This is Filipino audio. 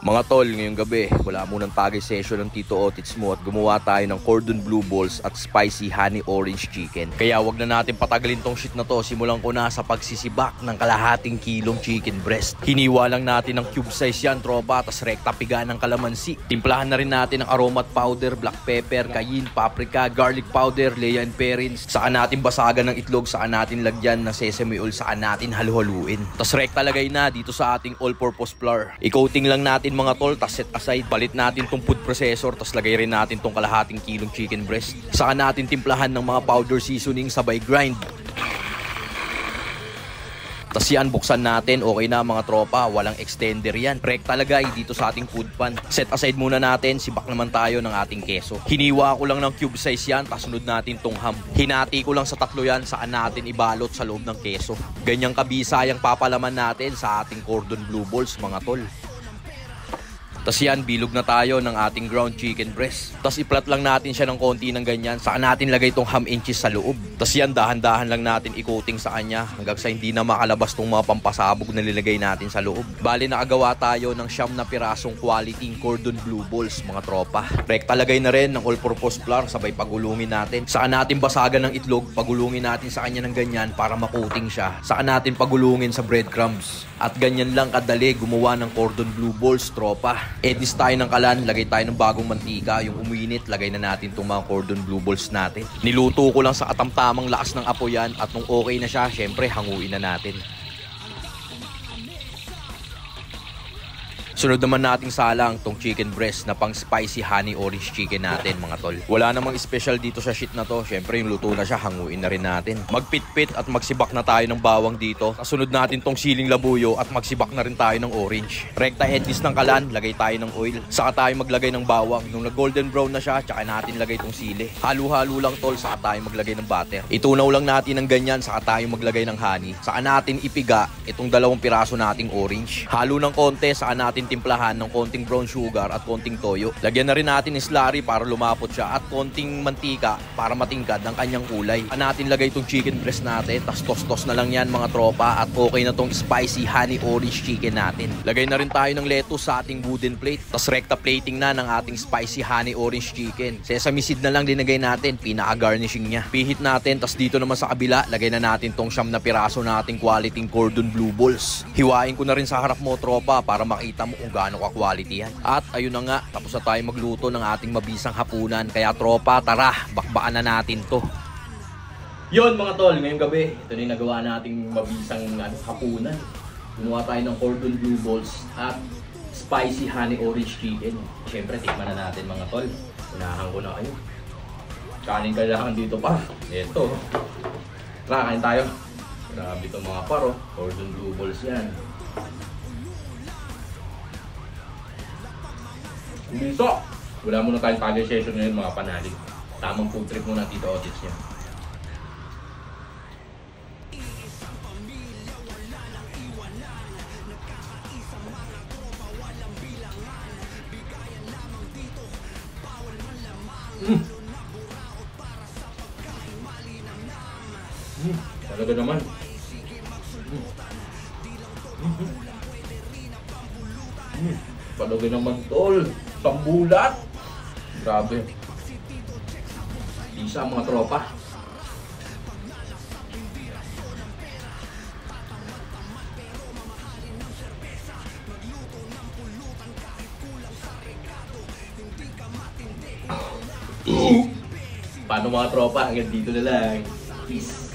Mga tol, ngayong gabi, wala munang tagay session ng Tito Otits mo at gumawa tayo ng cordon bleu balls at spicy honey orange chicken. Kaya wag na natin patagalin tong shit na to, simulan ko na sa pagsisibak ng kalahating kilong chicken breast. Hiniwa lang natin ng cube size yan, tropa, tas rekta piga ng kalamansi. Timplahan na rin natin ng aromat powder, black pepper, cayenne, paprika, garlic powder, leya and perins. Saan natin basagan ng itlog, saan natin lagyan ng sesame oil, saan natin halu-haluin. Tas rekta lagay na dito sa ating all-purpose flour. I-coating lang natin mga tol, tas set aside. Palit natin tong food processor, tas lagay rin natin tong kalahating kilong chicken breast. Saka natin timplahan ng mga powder seasoning sabay grind. Tas yan, buksan natin. Okay na mga tropa, walang extender yan. Rekta lagay dito sa ating food pan. Set aside muna natin, sibak naman tayo ng ating keso. Hiniwa ko lang ng cube size yan, tas sunod natin tong ham. Hinati ko lang sa tatlo yan, saan natin ibalot sa loob ng keso. Ganyang kabisa yung papalaman natin sa ating cordon bleu balls mga tol. Tas yan, bilog na tayo ng ating ground chicken breast. Tas iplat lang natin siya ng konti ng ganyan. Saan natin lagay itong ham inches sa loob. Tas yan, dahan-dahan lang natin i-coating sa kanya hanggang sa hindi na makalabas itong mga pampasabog na nilagay natin sa loob. Bali, nakagawa tayo ng 9 na pirasong quality cordon bleu balls mga tropa. Rekta lagay na rin ng all-purpose flour, sabay pagulungin natin. Saan natin basagan ng itlog, pagulungin natin sa kanya ng ganyan para makoating siya. Saan natin pagulungin sa breadcrumbs. At ganyan lang kadali gumawa ng cordon bleu balls, tropa. Edis tayo ng kalan, lagay tayo ng bagong mantika. Yung uminit, lagay na natin itong mga cordon bleu balls natin. Niluto ko lang sa katamtamang lakas ng apo yan. At nung okay na siya, syempre hanguin na natin. Sunod naman nating salang tong chicken breast na pang spicy honey orange chicken natin mga tol. Wala namang special dito sa shit na to. Syempre yung luto na siya, hanguin na rin natin. Magpitpit at magsibak na tayo ng bawang dito. Kasunod natin tong siling labuyo at magsibak na rin tayo ng orange. Rekta headless ng kalan, lagay tayo ng oil. Saka tayo maglagay ng bawang. Nung nag-golden brown na siya, tsaka natin lagay tong sili. Halo-halo lang tol, saka tayo maglagay ng butter. Itunaw lang natin ng ganyan, saka tayo maglagay ng honey. Saka natin ipiga itong 2 piraso nating orange. Halo ng konti, saka natin timplahan ng konting brown sugar at konting toyo. Lagyan na rin natin ng slurry para lumapot siya at konting mantika para matingkad ng kanyang kulay. Natin lagay itong chicken breast natin, tas tos-tos na lang yan mga tropa at okay na tong spicy honey orange chicken natin. Lagay na rin tayo ng lettuce sa ating wooden plate, tas rekta plating na ng ating spicy honey orange chicken. Sesame seed na lang linagay natin, pinaka-garnishing niya. Pihit natin, tas dito naman sa kabila, lagay na natin tong 9 na piraso nating quality cordon bleu balls. Hiwain ko na rin sa harap mo tropa para makita mo kung gaano ka-quality yan. At ayun na nga, tapos na tayo magluto ng ating mabisang hapunan. Kaya tropa, tara, bakbakan na natin to. Yun mga tol, ngayong gabi, ito na yung nagawa nating mabisang hapunan. Gumawa tayo ng cordon bleu balls at spicy honey orange chicken. Siyempre, tikman na natin mga tol. Unahan ko na kayo. Kanin kailangan dito pa. Ito. Tara, kain tayo. Grabe ito mga paro. Cordon bleu balls yan. Dito, wala muna tayong tagay session ngayon mga panalig. Tamang food trip muna Tito Otits yan. Talaga naman. Palagay naman tol, sambulat. Grabe. Isa mga tropa. Paano mga tropa? Hanggang dito na lang. Peace.